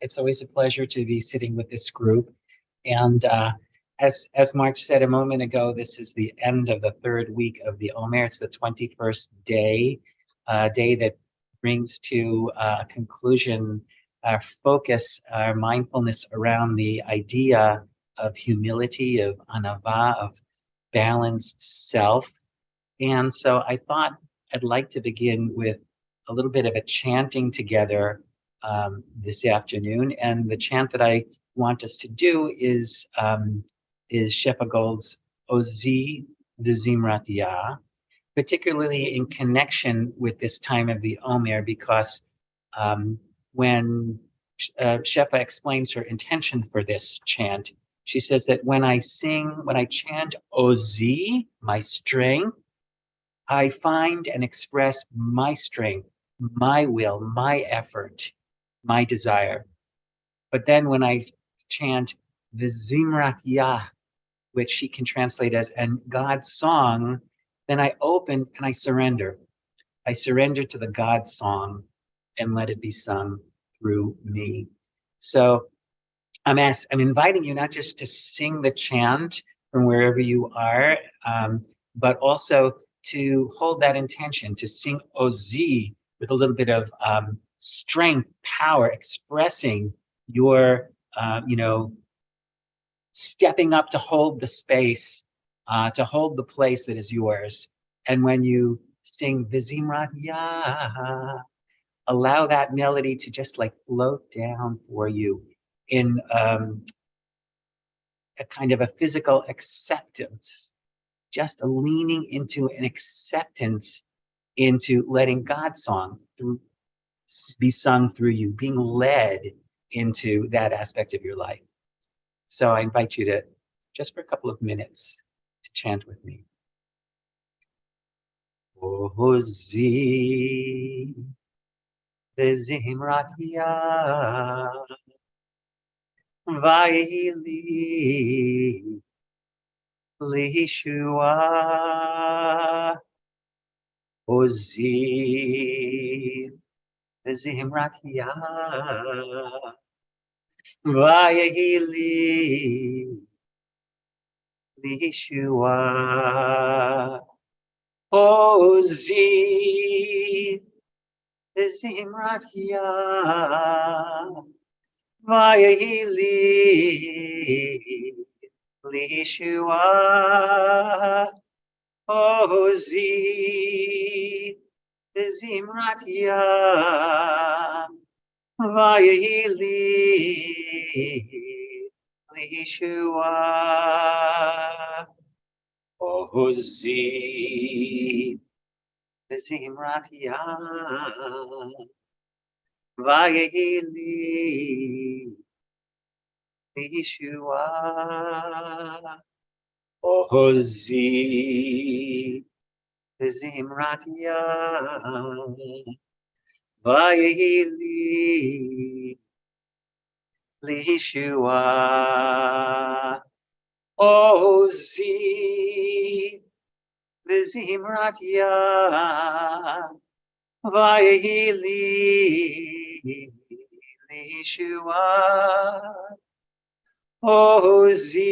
It's always a pleasure to be sitting with this group. And as Mark said a moment ago, this is the end of the third week of the Omer. It's the 21st day, day that brings to a conclusion our focus, our mindfulness around the idea of humility, of anava, of balanced self. And so I thought I'd like to begin with a little bit of a chanting together this afternoon. And the chant that I want us to do is Shefa Gold's Ozi V'Zimrat Yah, particularly in connection with this time of the Omer, because when Shefa explains her intention for this chant, she says that when I chant Ozi, my strength, I find and express my strength, my will, my effort, my desire. But then when I chant the Zimrat Yah, which she can translate as "and God's song," then I open and I surrender. I surrender to the God song and let it be sung through me. So I'm inviting you not just to sing the chant from wherever you are, but also to hold that intention, to sing Ozi with a little bit of strength, power, expressing your, stepping up to hold the space, to hold the place that is yours. And when you sing V'Zimrat Yah, allow that melody to just like float down for you in a kind of a physical acceptance, just a leaning into an acceptance into letting God's song be sung through you, being led into that aspect of your life. So I invite you to, just for a couple of minutes, to chant with me. Ozi V'Zimrat Yah Vayili Lishua Ozi V'Zimrat Yah Vayili Lishua Ozi V'Zimrat Yah Vayili Lishua Ozi V'Zimrat Yah Vayili Lishua Ozi V'Zimrat Yah Vayili Lishua Ozi V'Zimrat Yah Vayili Lishua Ozi V'Zimrat Yah Vayili Lishua Ozi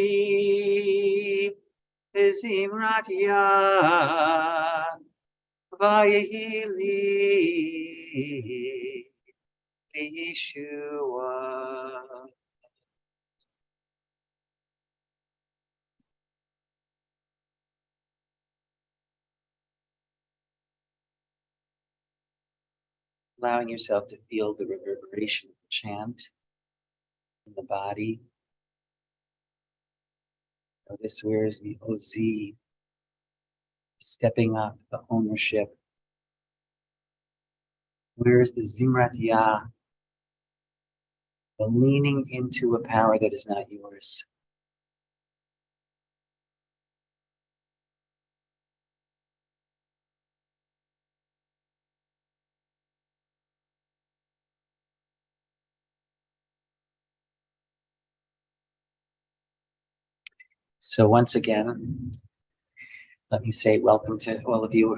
V'Zimrat Yah Vayili Lishua. Allowing yourself to feel the reverberation of the chant in the body. Notice where is the Ozi, stepping up, the ownership. Where is the Zimrat Yah, the leaning into a power that is not yours. So once again, let me say welcome to all of you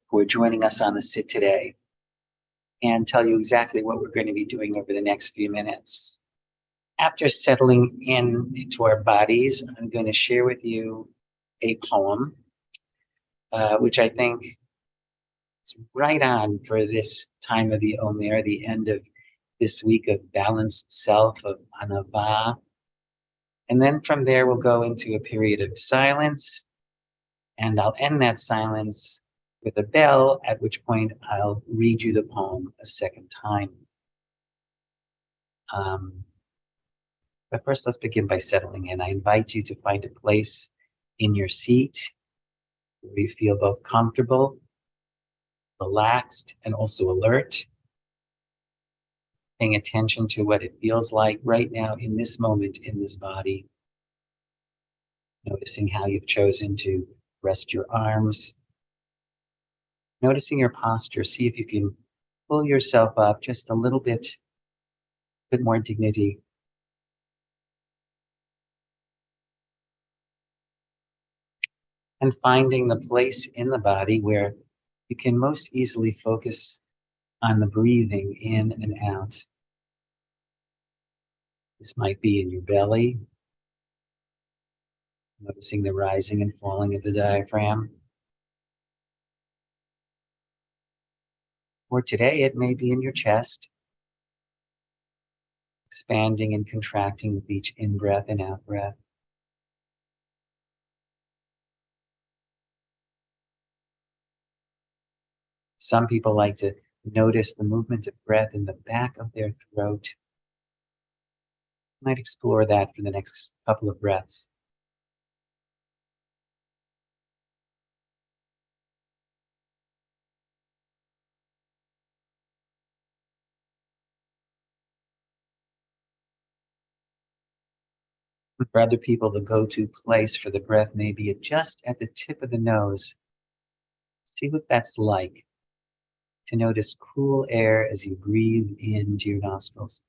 who are joining us on the sit today. and tell you exactly what we're going to be doing over the next few minutes. After settling into our bodies, I'm going to share with you a poem, which I think is right on for this time of the Omer, the end of this week of balanced self, of anava. And then from there, we'll go into a period of silence, and I'll end that silence with a bell, at which point I'll read you the poem a second time. But first, let's begin by settling in. I invite you to find a place in your seat where you feel both comfortable, relaxed, and also alert, paying attention to what it feels like right now in this moment in this body, noticing how you've chosen to rest your arms, noticing your posture. See if you can pull yourself up just a little bit more dignity. And finding the place in the body where you can most easily focus on the breathing in and out. This might be in your belly, noticing the rising and falling of the diaphragm. Or today, it may be in your chest, expanding and contracting with each in-breath and out-breath. Some people like to notice the movement of breath in the back of their throat. You might explore that for the next couple of breaths. For other people, the go-to place for the breath may be just at the tip of the nose. See what that's like, to notice cool air as you breathe into your nostrils.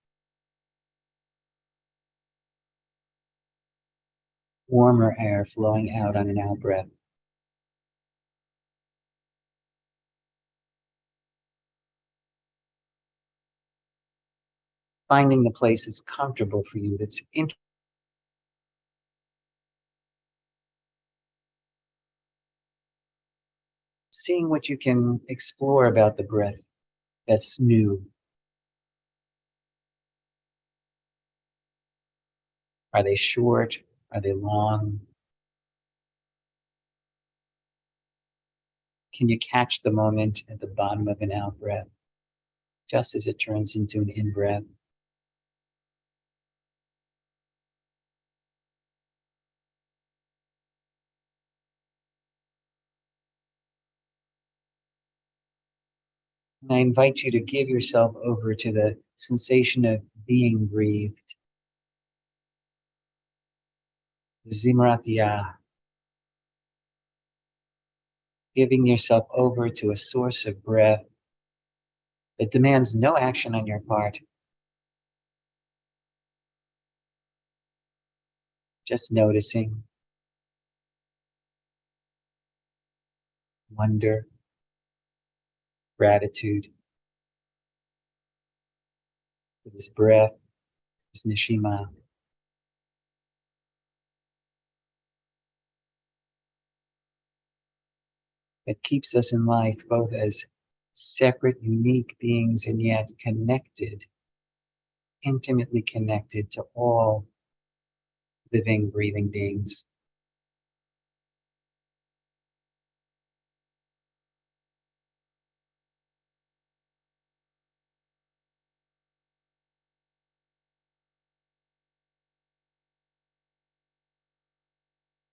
Warmer air flowing out on an out-breath. Finding the place that's comfortable for you, that's interesting. Seeing what you can explore about the breath that's new. Are they short? Are they long? Can you catch the moment at the bottom of an out-breath, just as it turns into an in-breath? And I invite you to give yourself over to the sensation of being breathed. Zimratiyah. Giving yourself over to a source of breath that demands no action on your part. Just noticing, wonder, gratitude for this breath, this neshima. That keeps us in life both as separate, unique beings and yet connected, intimately connected to all living, breathing beings.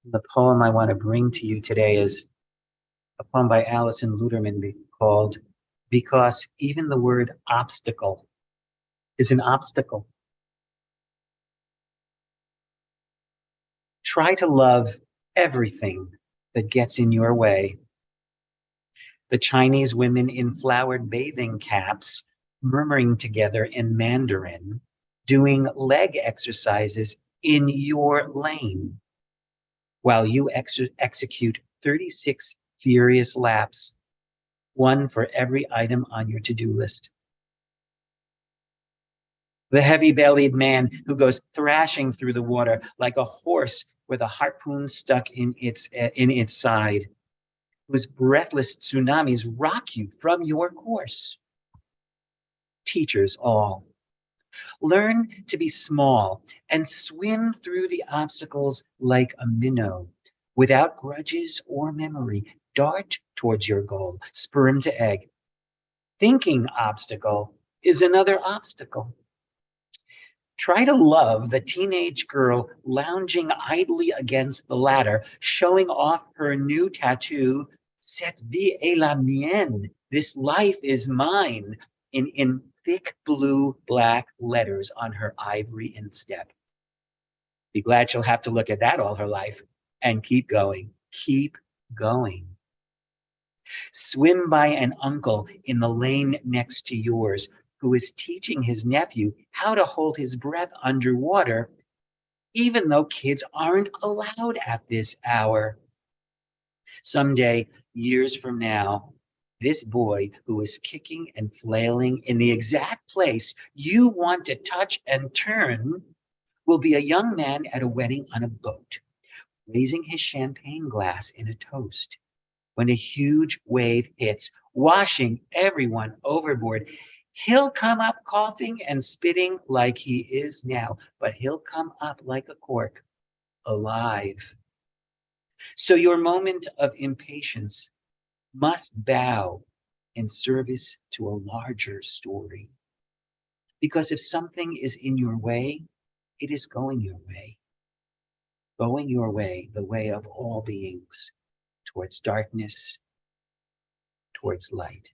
The poem I want to bring to you today is a poem by Alison Luterman called "Because Even the Word Obstacle is an Obstacle." Try to love everything that gets in your way. The Chinese women in flowered bathing caps, murmuring together in Mandarin, doing leg exercises in your lane, while you execute 36 furious laps, one for every item on your to-do list. The heavy-bellied man who goes thrashing through the water like a horse with a harpoon stuck in its side, whose breathless tsunamis rock you from your course. Teachers all, learn to be small and swim through the obstacles like a minnow, without grudges or memory. Dart towards your goal, sperm to egg. Thinking obstacle is another obstacle. Try to love the teenage girl lounging idly against the ladder, showing off her new tattoo, Cette vie est la mienne. This life is mine, in thick blue black letters on her ivory instep. Be glad she'll have to look at that all her life. And keep going, keep going. Swim by an uncle in the lane next to yours who is teaching his nephew how to hold his breath underwater, even though kids aren't allowed at this hour. Someday, years from now, this boy who is kicking and flailing in the exact place you want to touch and turn will be a young man at a wedding on a boat, raising his champagne glass in a toast. When a huge wave hits, washing everyone overboard, he'll come up coughing and spitting like he is now, but he'll come up like a cork, alive. So your moment of impatience must bow in service to a larger story. Because if something is in your way, it is going your way, the way of all beings, towards darkness, towards light.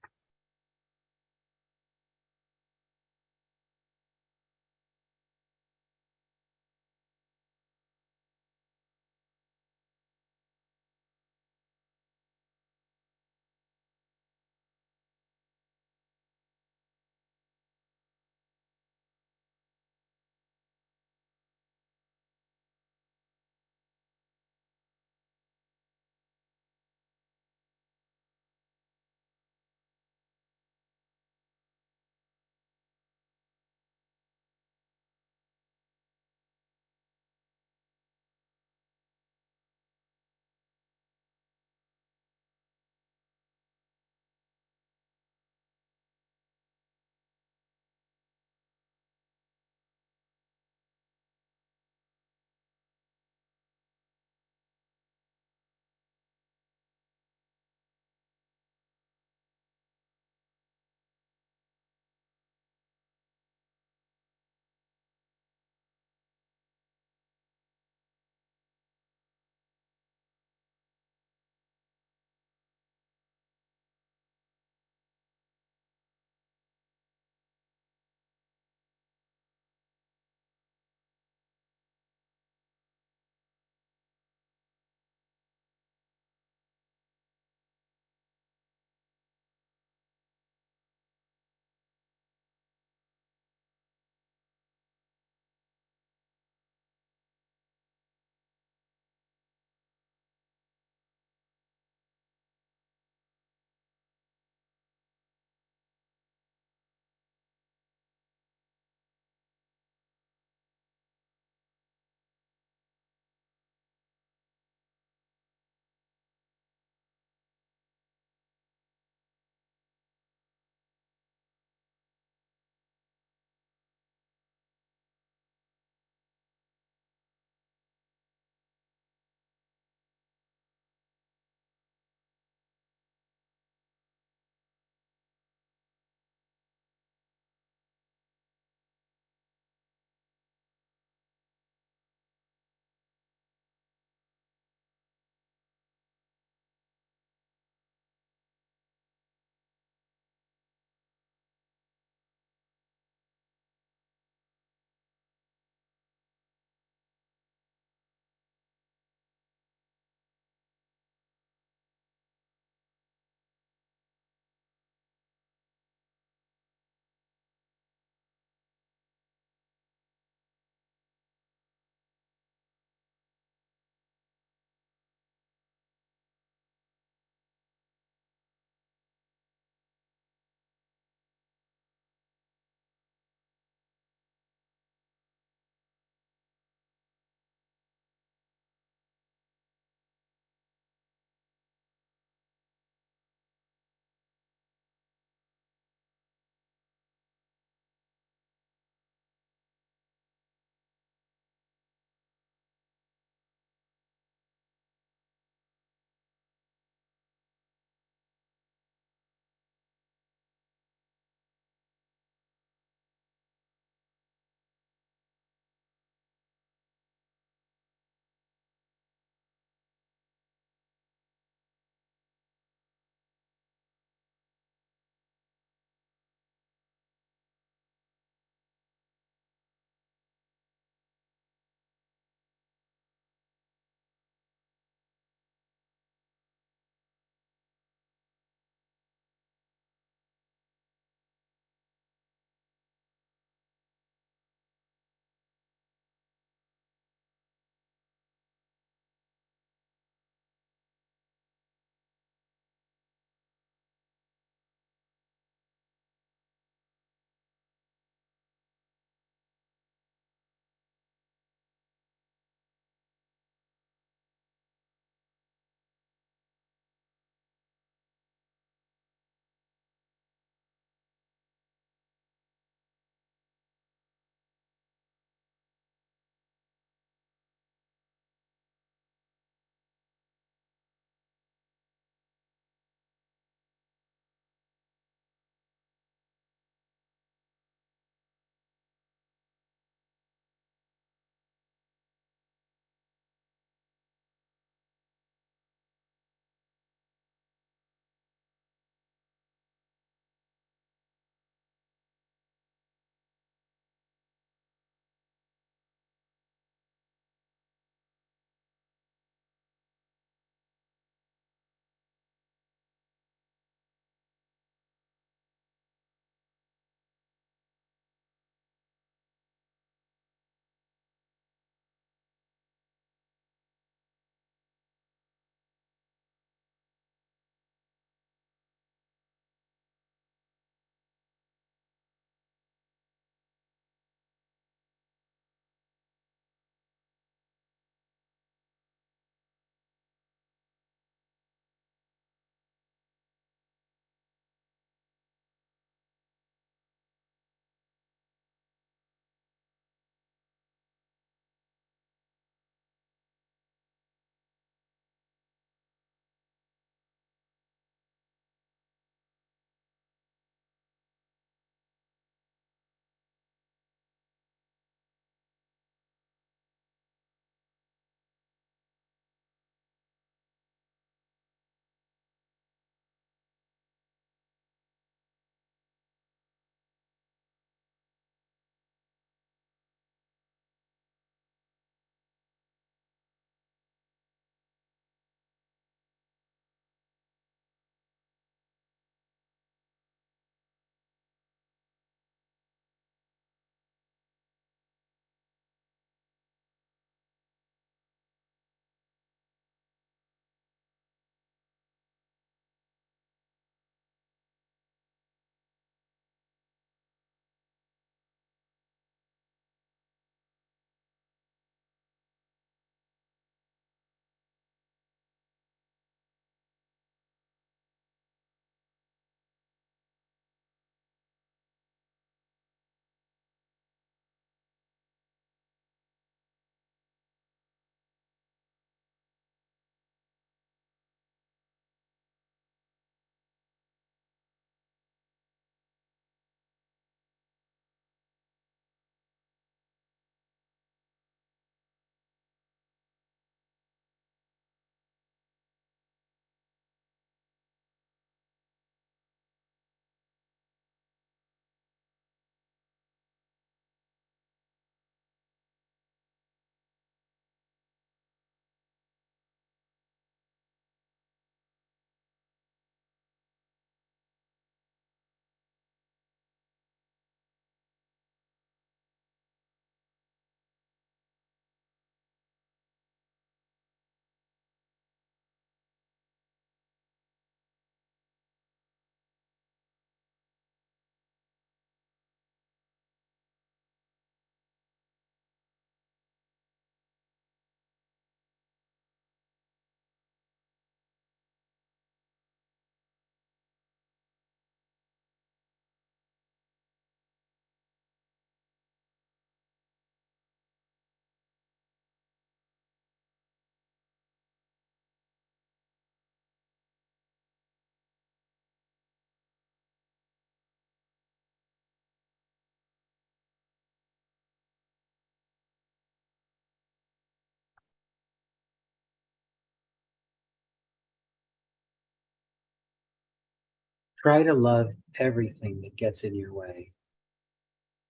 Try to love everything that gets in your way.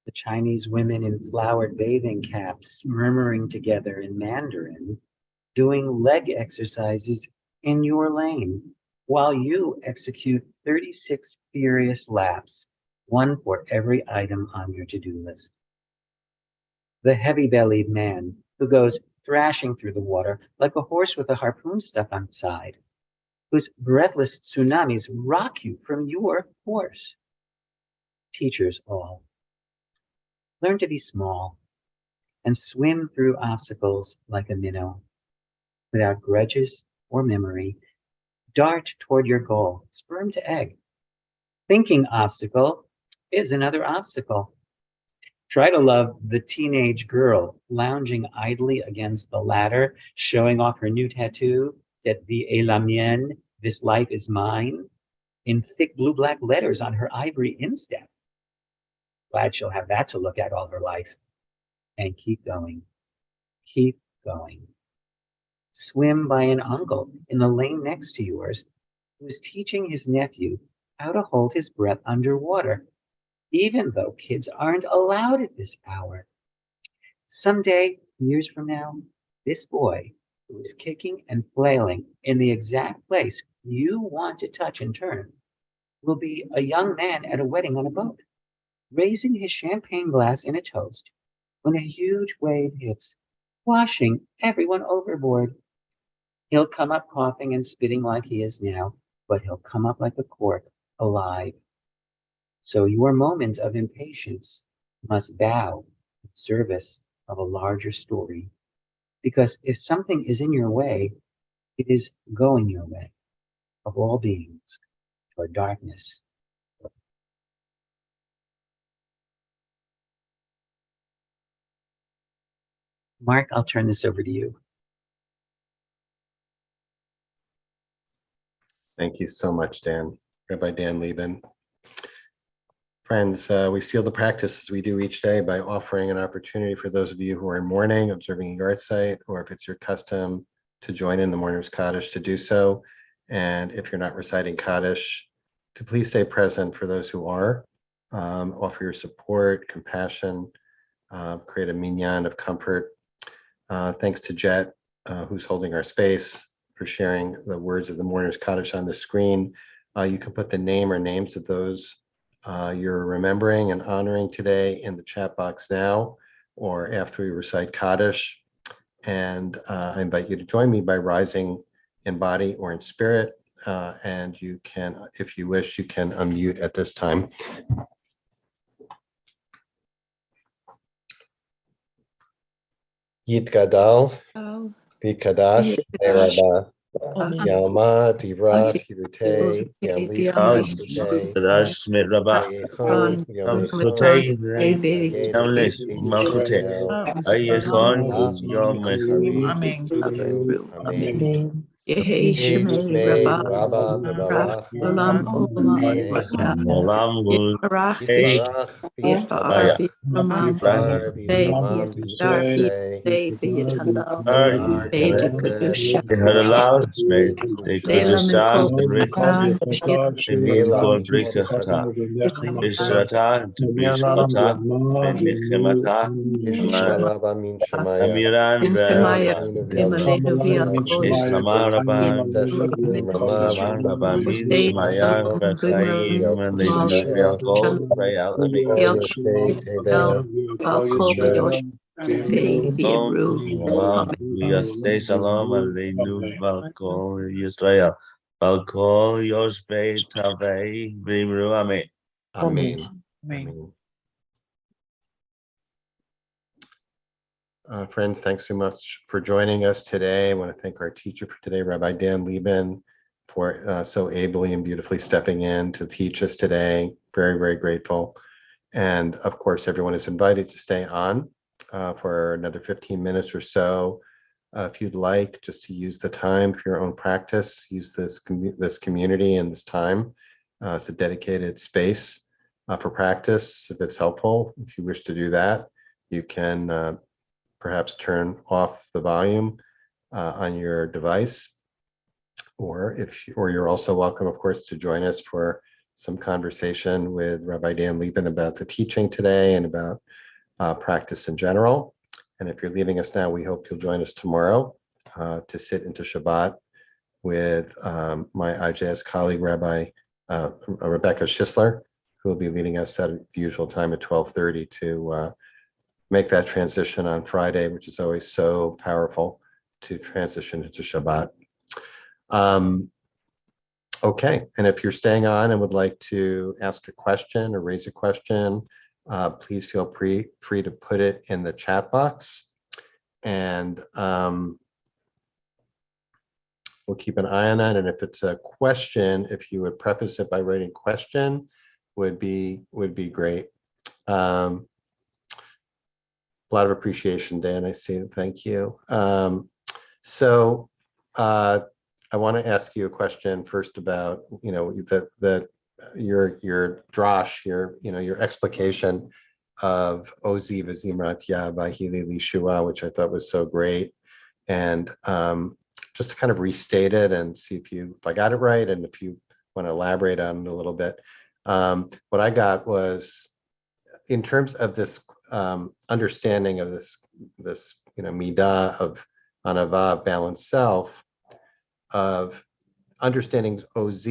The Chinese women in flowered bathing caps murmuring together in Mandarin, doing leg exercises in your lane, while you execute 36 furious laps, one for every item on your to-do list. The heavy-bellied man who goes thrashing through the water like a horse with a harpoon stuck on its side, whose breathless tsunamis rock you from your horse. Teachers all, learn to be small and swim through obstacles like a minnow, without grudges or memory. Dart toward your goal, sperm to egg. Thinking obstacle is another obstacle. Try to love the teenage girl lounging idly against the ladder, showing off her new tattoo, that vie est la mienne, this life is mine, in thick blue-black letters on her ivory instep. Glad she'll have that to look at all her life. And keep going. Keep going. Swim by an uncle in the lane next to yours who is teaching his nephew how to hold his breath underwater, even though kids aren't allowed at this hour. Someday, years from now, this boy who is kicking and flailing in the exact place you want to touch and turn will be a young man at a wedding on a boat, raising his champagne glass in a toast when a huge wave hits, washing everyone overboard. He'll come up coughing and spitting like he is now, but he'll come up like a cork, alive. So your moment of impatience must bow in service of a larger story. Because if something is in your way, it is going your way, of all beings, toward darkness. Mark, I'll turn this over to you. Thank you so much, Dan. Rabbi Dan Liben. Friends, we seal the practice as we do each day by offering an opportunity for those of you who are in mourning, observing a yard site, or if it's your custom to join in the mourner's Kaddish, to do so. And if you're not reciting Kaddish, to please stay present for those who are. Offer your support, compassion, create a minyan of comfort. Thanks to Jet, who's holding our space, for sharing the words of the mourner's Kaddish on the screen. You can put the name or names of those you're remembering and honoring today in the chat box now or after we recite Kaddish. And I invite you to join me by rising in body or in spirit. And you can, if you wish, you can unmute at this time. Yit Gadal, Vikadash, Rabbi. Yama, Divra, Kirute, Yamli, Kadash Rabba Yechon, Malchute Yamechon, Yamles Malchute Ayechon Yom Amen. Amen. Yehi Shmei Rabba Mevarach Olam Yitbarach V'Yishtabach Yifar V'Yishtamam V'Yisei Yifar V'Yisei Hadalal Shmei Te Kudashah Enriched Emil Brikata Ishrata Bishkota Benichemata Yishmarabba Min Shemaya Amiran Rabba Samarabba Samarabba Min Shemaya Bechaim Yakol Yaseh Shalom Aleinu Balkol Yisrael Balkol Yoshvei Tavei Vimru Amen. Amen. Amen. Friends, thanks so much for joining us today. I want to thank our teacher for today, Rabbi Dan Liben, for so ably and beautifully stepping in to teach us today. Very, very grateful. And of course, everyone is invited to stay on for another 15 minutes or so. If you'd like, just to use the time for your own practice, use this community and this time. It's a dedicated space for practice. If it's helpful, if you wish to do that, you can perhaps turn off the volume on your device, or you're also welcome, of course, to join us for some conversation with Rabbi Dan Liben about the teaching today and about practice in general. And if you're leaving us now, we hope you'll join us tomorrow to sit into Shabbat with my IJS colleague, Rabbi Rebecca Schisler, who will be leading us at the usual time at 12:30 to make that transition on Friday, which is always so powerful to transition into Shabbat. Okay, and if you're staying on and would like to ask a question or raise a question, please feel free to put it in the chat box. And we'll keep an eye on that. And if it's a question, if you would preface it by writing question, would be great. A lot of appreciation, Dan. I see it. Thank you. So I want to ask you a question first about, your drosh, your explication of Ozi v'zimrat ya v'hili lishua, which I thought was so great. And just to kind of restate it and see if I got it right, and if you want to elaborate on it a little bit. What I got was, in terms of this understanding of this midah of anava, balanced self, of understanding OZ,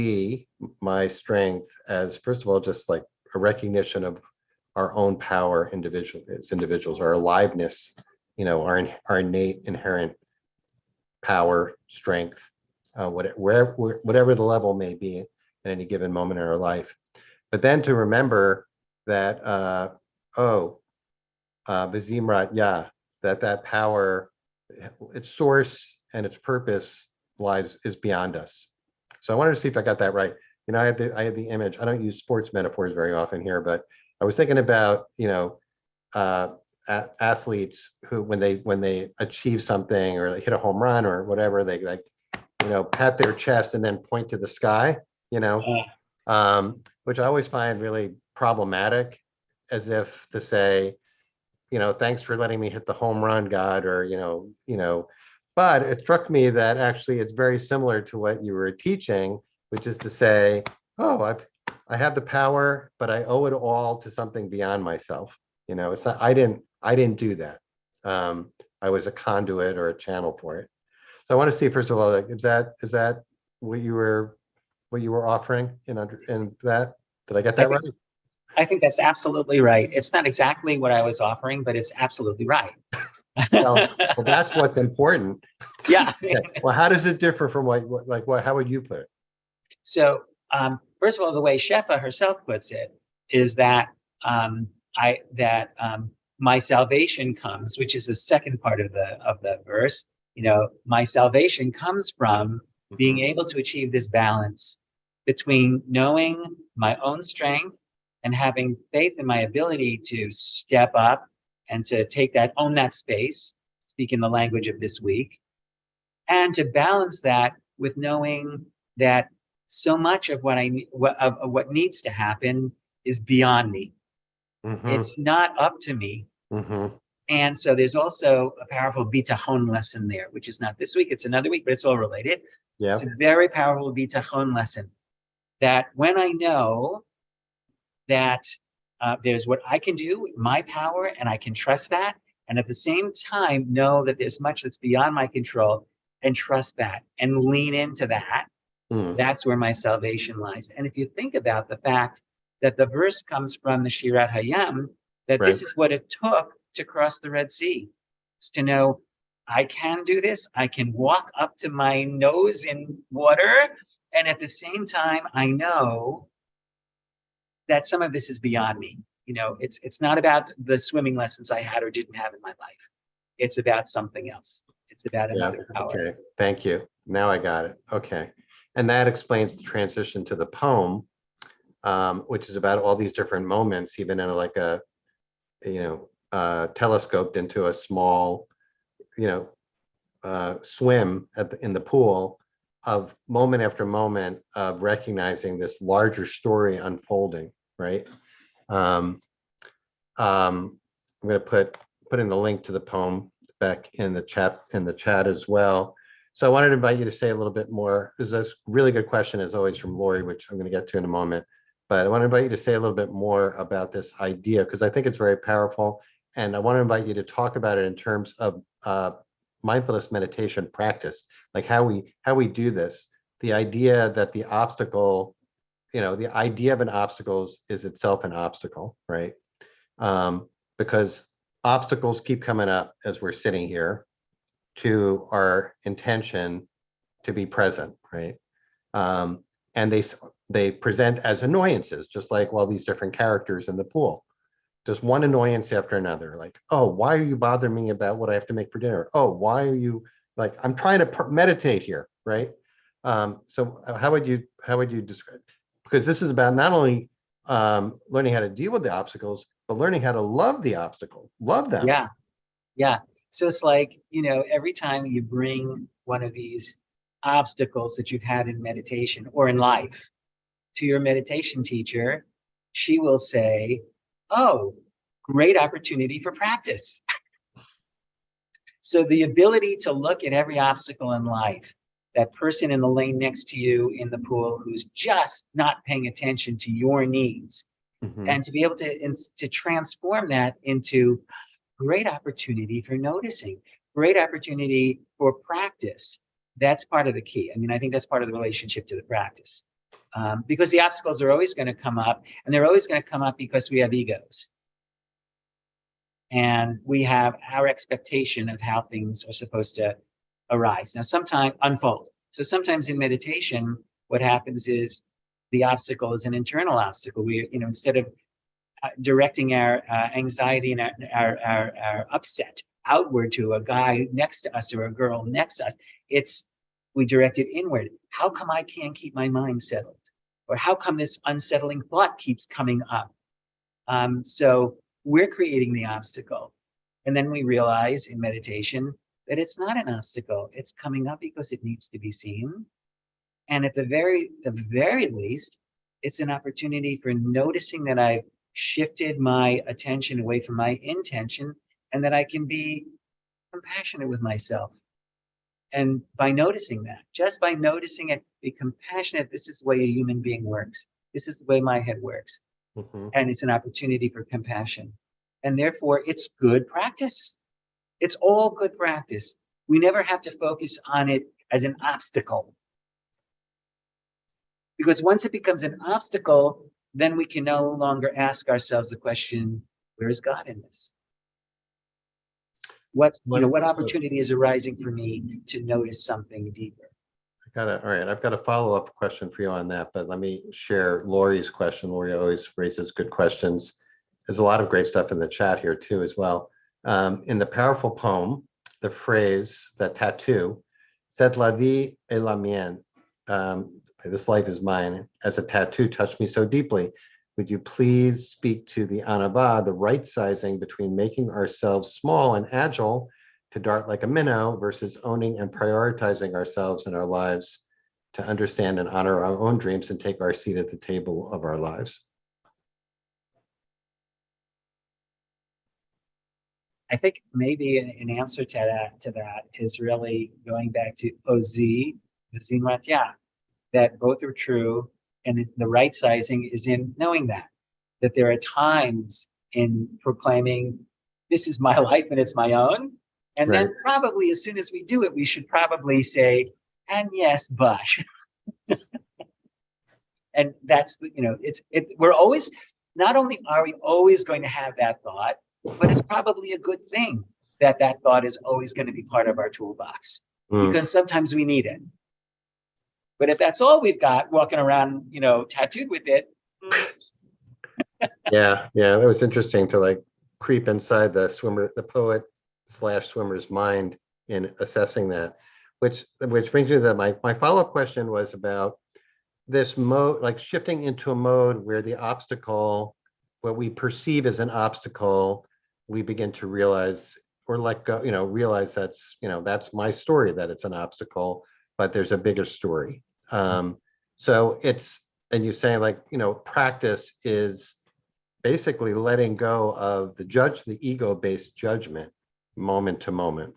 my strength, as first of all, just like a recognition of our own power as individuals, our aliveness, our innate inherent power, strength, whatever the level may be at any given moment in our life. But then to remember that, Vizimrat Ya, that power, its source and its purpose is beyond us. So I wanted to see if I got that right. I had the image. I don't use sports metaphors very often here, but I was thinking about, athletes who, when they achieve something or they hit a home run or whatever, they pat their chest and then point to the sky, which I always find really problematic, as if to say, thanks for letting me hit the home run, God, or, but it struck me that actually it's very similar to what you were teaching, which is to say, I have the power, but I owe it all to something beyond myself. It's not, I didn't do that. I was a conduit or a channel for it. So I want to see, first of all, is that what you were offering in that? Did I get that right? I think that's absolutely right. It's not exactly what I was offering, but it's absolutely right. Well, that's what's important. Yeah. Okay. Well, how does it differ from how would you put it? So, first of all, the way Shefa herself puts it is that my salvation comes, which is the second part of the verse. My salvation comes from being able to achieve this balance between knowing my own strength and having faith in my ability to step up and to own that space, speak in the language of this week, and to balance that with knowing that so much of what needs to happen is beyond me. It's not up to me. And so there's also a powerful bitachon lesson there, which is not this week, it's another week, but it's all related. Yeah. It's a very powerful bitachon lesson, that when I know that there's what I can do, my power, and I can trust that, and at the same time know that there's much that's beyond my control, and trust that and lean into that, that's where my salvation lies. And if you think about the fact that the verse comes from the Shirat Hayam, that this is what it took to cross the Red Sea. It's to know, I can do this, I can walk up to my nose in water, and at the same time, I know that some of this is beyond me. It's not about the swimming lessons I had or didn't have in my life. It's about something else. It's about another power. Okay, thank you. Now I got it. Okay. And that explains the transition to the poem, which is about all these different moments, even in telescoped into a small, swim in the pool, of moment after moment of recognizing this larger story unfolding, right? I'm going to put in the link to the poem back in the chat as well. So I wanted to invite you to say a little bit more. This is a really good question, as always, from Lori, which I'm going to get to in a moment, but I want to invite you to say a little bit more about this idea, because I think it's very powerful. And I want to invite you to talk about it in terms of mindfulness meditation practice, like how we do this. The idea that the obstacle, the idea of an obstacle is itself an obstacle, right? Because obstacles keep coming up as we're sitting here to our intention to be present, right? And they present as annoyances, just like these different characters in the pool. Just one annoyance after another. Like, oh, why are you bothering me about what I have to make for dinner? Oh, why are you I'm trying to meditate here, right? So how would you describe? Because this is about not only learning how to deal with the obstacles, but learning how to love the obstacle, love them. Yeah. So it's like, every time you bring one of these obstacles that you've had in meditation or in life to your meditation teacher, she will say, oh, great opportunity for practice. So the ability to look at every obstacle in life, that person in the lane next to you in the pool who's just not paying attention to your needs, and to be able to transform that into great opportunity for noticing, great opportunity for practice. That's part of the key. I mean, I think that's part of the relationship to the practice. Because the obstacles are always going to come up, and they're always going to come up because we have egos. And we have our expectation of how things are supposed to arise. Now, sometimes unfold. So sometimes in meditation, what happens is the obstacle is an internal obstacle. We, instead of directing our anxiety and our upset outward to a guy next to us or a girl next to us, we direct it inward. How come I can't keep my mind settled? Or how come this unsettling thought keeps coming up? So we're creating the obstacle. And then we realize in meditation that it's not an obstacle. It's coming up because it needs to be seen. And at the very least, it's an opportunity for noticing that I've shifted my attention away from my intention, and that I can be compassionate with myself. And by noticing that, just by noticing it, be compassionate. This is the way a human being works. This is the way my head works. And it's an opportunity for compassion. And therefore, it's good practice. It's all good practice. We never have to focus on it as an obstacle. Because once it becomes an obstacle, then we can no longer ask ourselves the question, where is God in this? What opportunity is arising for me to notice something deeper? All right, I've got a follow-up question for you on that, but let me share Lori's question. Lori always raises good questions. There's a lot of great stuff in the chat here too as well. In the powerful poem, the phrase, that tattoo, "Cette la vie est la mienne," this life is mine, as a tattoo touched me so deeply. Would you please speak to the anava, the right sizing between making ourselves small and agile to dart like a minnow versus owning and prioritizing ourselves in our lives to understand and honor our own dreams and take our seat at the table of our lives? I think maybe an answer to that is really going back to Ozi, Zinratya, that both are true, and the right sizing is in knowing that there are times in proclaiming, this is my life and it's my own. And then probably as soon as we do it, we should probably say, and yes, but. And that's, we're always, not only are we always going to have that thought, but it's probably a good thing that thought is always going to be part of our toolbox, because sometimes we need it. But if that's all we've got walking around, tattooed with it. Yeah, that was interesting to creep inside the poet / swimmer's mind in assessing that, which brings me to my follow-up question was about this mode, shifting into a mode where the obstacle, what we perceive as an obstacle, we begin to realize or let go, realize that's my story, that it's an obstacle, but there's a bigger story. So and you're saying practice is basically letting go of the ego-based judgment moment to moment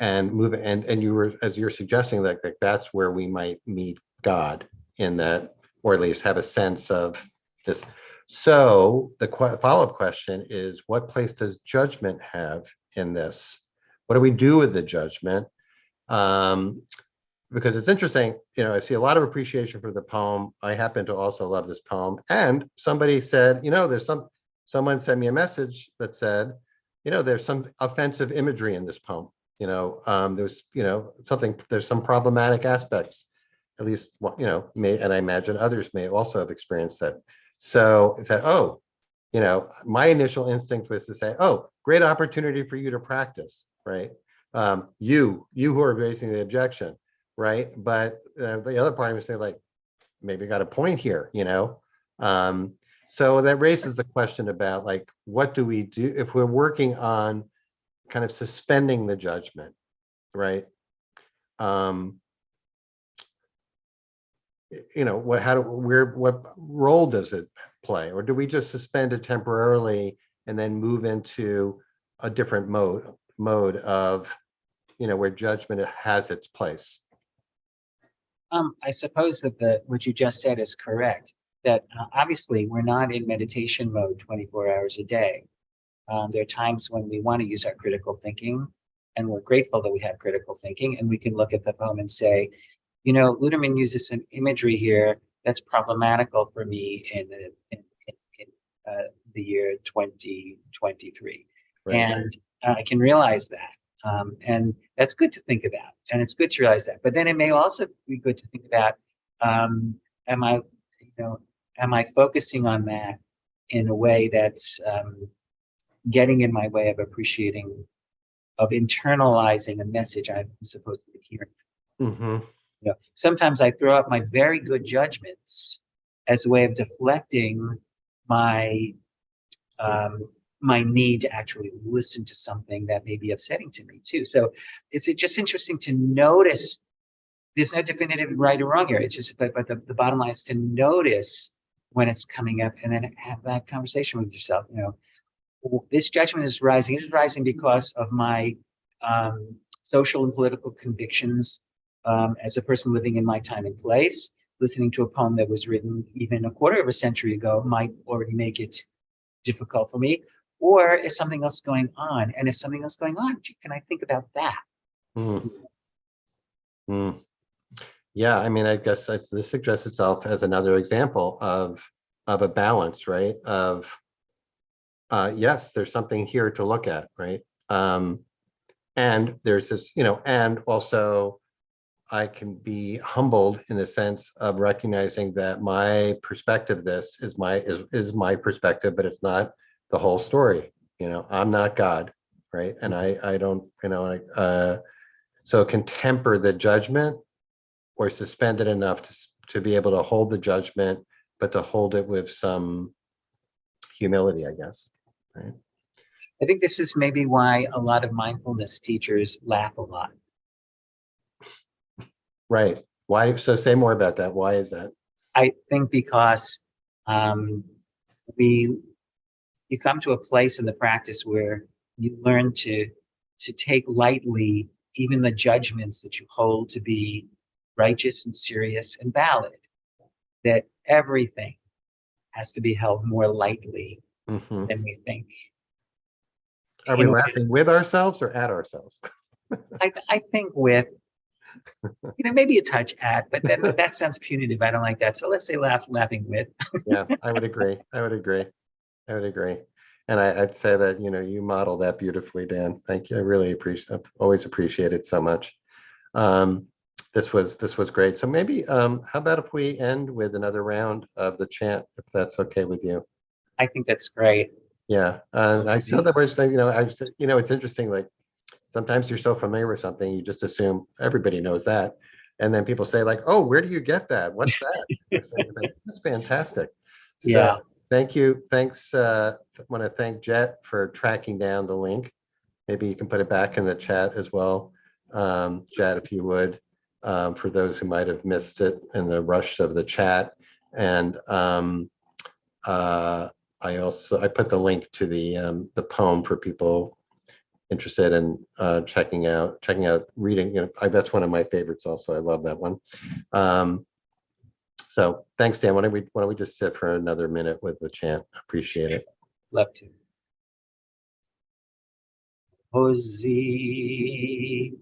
and moving, and you were, as you're suggesting, that's where we might meet God in that, or at least have a sense of this. So the follow-up question is, what place does judgment have in this? What do we do with the judgment? Because it's interesting, I see a lot of appreciation for the poem. I happen to also love this poem. And somebody said, someone sent me a message that said, there's some offensive imagery in this poem. There's some problematic aspects, at least, and I imagine others may also have experienced that. So it said, my initial instinct was to say, great opportunity for you to practice, right? You who are raising the objection, right? But the other part of me say, like, maybe got a point here, so that raises the question about, like, what do we do if we're working on kind of suspending the judgment, right? What role does it play? Or do we just suspend it temporarily and then move into a different mode of, where judgment has its place? I suppose that what you just said is correct, that obviously we're not in meditation mode 24 hours a day. There are times when we want to use our critical thinking, and we're grateful that we have critical thinking, and we can look at the poem and say, Luderman uses some imagery here that's problematical for me in the year 2023. Right. And I can realize that. And that's good to think about, and it's good to realize that. But then it may also be good to think about, am I focusing on that in a way that's getting in my way of appreciating, of internalizing a message I'm supposed to be hearing? Mm-hmm. Sometimes I throw out my very good judgments as a way of deflecting my my need to actually listen to something that may be upsetting to me too. So it's just interesting to notice. There's no definitive right or wrong here. It's just, but the bottom line is to notice when it's coming up, and then have that conversation with yourself. This judgment is rising. It's rising because of my social and political convictions as a person living in my time and place. Listening to a poem that was written even a quarter of a century ago might already make it difficult for me. Or is something else going on? And if something else going on, can I think about that? Yeah, I mean, I guess this suggests itself as another example of a balance, right? Of yes, there's something here to look at, right? And there's this, and also I can be humbled in the sense of recognizing that my perspective, this is my perspective, but it's not the whole story. I'm not God, right? And I don't, so it can temper the judgment or suspend it enough to be able to hold the judgment, but to hold it with some humility, I guess, right? I think this is maybe why a lot of mindfulness teachers laugh a lot. Right. Why? So say more about that. Why is that? I think because you come to a place in the practice where you learn to take lightly even the judgments that you hold to be righteous and serious and valid, that everything has to be held more lightly than we think. Are we laughing with ourselves or at ourselves? I think with, maybe a touch at, but then that sounds punitive. I don't like that. So let's say laughing with. Yeah, I would agree. And I'd say that, you model that beautifully, Dan. Thank you. I really I've always appreciate it so much. This was great. So maybe, how about if we end with another round of the chant, if that's okay with you? I think that's great. Yeah. I saw that we're saying, it's interesting, like, sometimes you're so familiar with something, you just assume everybody knows that. And then people say, like, oh, where do you get that? What's that? That's fantastic. So, yeah. Thank you. Thanks. I want to thank Jet for tracking down the link. Maybe you can put it back in the chat as well, Jet, if you would, for those who might have missed it in the rush of the chat. And I put the link to the poem for people interested in checking out, reading. That's one of my favorites also. I love that one. So thanks, Dan. Why don't we just sit for another minute with the chant? Appreciate it. Love to. Ozi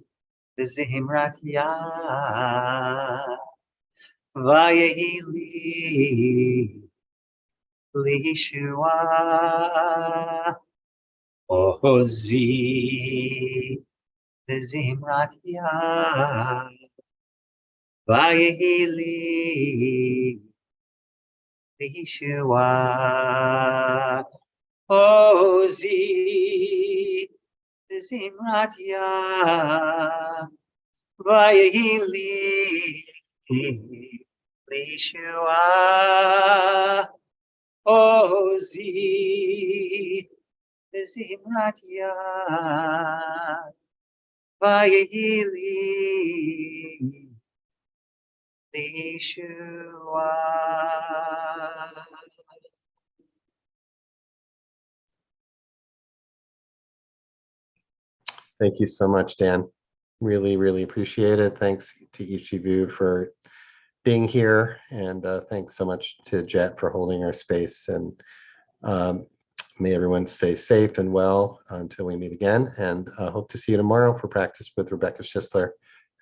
v'zimrat yad v'yehi li lishua. Ozi v'zimrat yad v'yehi li lishua. Ozi v'zimrat yad v'yehi li lishua. Ozi v'zimrat yad v'yehi li lishua. Thank you so much, Dan. Really, really appreciate it. Thanks to each of you for being here, and thanks so much to Jet for holding our space. And may everyone stay safe and well until we meet again. And hope to see you tomorrow for practice with Rebecca Schisler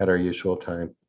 at our usual time.